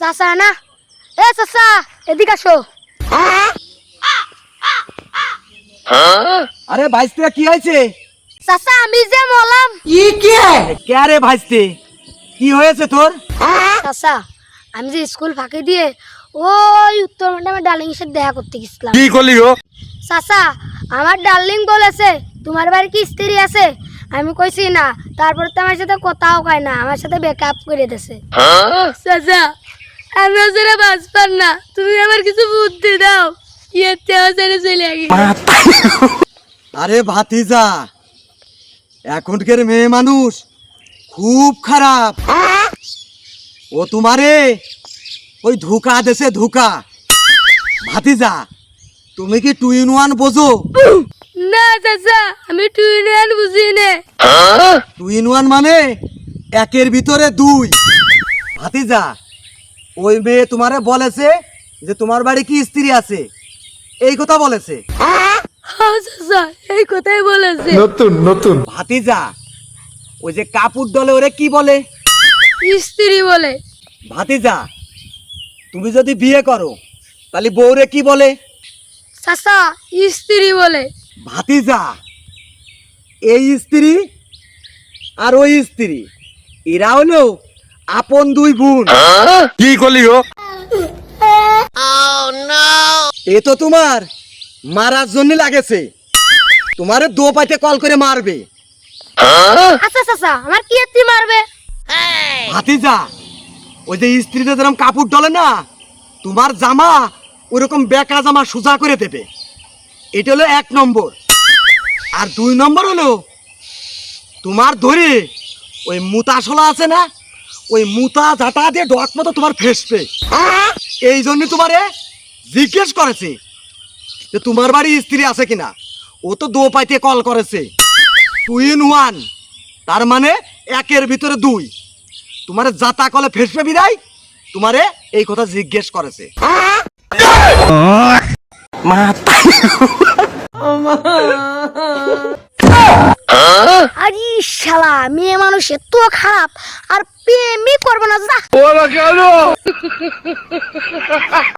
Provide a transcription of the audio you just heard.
চাচা না, এ চাচা এদিকে আসো। আরে ভাইস্তে কি হয়েছে? চাচা আমি যে মলাম। কে রে ভাইস্তে, কি হয়েছে তোর? চাচা আমি যে স্কুল ফাঁকি দিয়ে ওই উত্তর ম্যাডামের ডার্লিং সাথে দেখা করতে গেছিলাম। কি করলি গো? চাচা আমার ডার্লিং বলেছে তোমার বাড়ি কি স্ত্রী আছে? আমি কইছি না, তারপর তো আমার সাথে কথাও কয় না, আমার সাথে ব্রেকআপ করে দিয়েছে। চাচা আমি আসলে বাঁচপার না, তুমি আমার কিছু বুদ্ধি দাও। ইয়েতে আসলে চলে গেছে। আরে ভাতিজা, এখনকার মেয়ে মানুষ খুব খারাপ। ও তোমারে ওই ধোকা দেশে ধোকা। ভাতিজা তুমি কি 2 in 1 বোঝো? না চাচা আমি টুইন বুঝি না। 2 in 1 মানে একের ভিতরে 2। ভাতিজা ওই মেয়ে তোমারে বলেছে যে তোমার বাড়ি কি স্ত্রী আছে, এই কথা বলেছে। হ্যাঁ চাচা এই কথাই বলেছে। নতুন ভাতিজা ওই যে কাপড় দলে ওরে কি বলে? স্ত্রী বলে। ভাতিজা তুমি যদি বিয়ে করো তাহলে বউরে কি বলে? চাচা স্ত্রী বলে। ভাতিজা এই স্ত্রী আর ওই স্ত্রী এরা হলো আপন 2 বোন। কি করলি গো? এ তো তোমার মারার জন্য লাগেছে, তোমারে দো পাইতে কল করে মারবে। আচ্ছা চাচা আমার কি এত্তি মারবে? ভাতিজা ওই যে স্ত্রীতে যেরকম কাপড় ডলে না, তোমার জামা ওরকম বেকা জামা সোজা করে দেবে। এটা হলো 1 নম্বর। আর 2 নম্বর হলো তোমার ধরে ওই মুতাশলা আছে না, ওই মুতা ঝাঁটা দিয়ে ডক মতো তোমার ফেসবে। এই জন্য তোমারে জিজ্ঞেস করেছে যে তোমার বাড়ি স্ত্রী আছে কিনা। ও তো দো পাইতে কল করেছে। 2 in 1 তার মানে একের ভিতরে 2। তোমারে জাতা কলে ফেসবে বিদায় তোমারে এই কথা জিজ্ঞেস করেছে। আরে শালা মেয়ে মানুষ এত খারাপ, আর প্রেমই করবে না যা। ওরা কেন?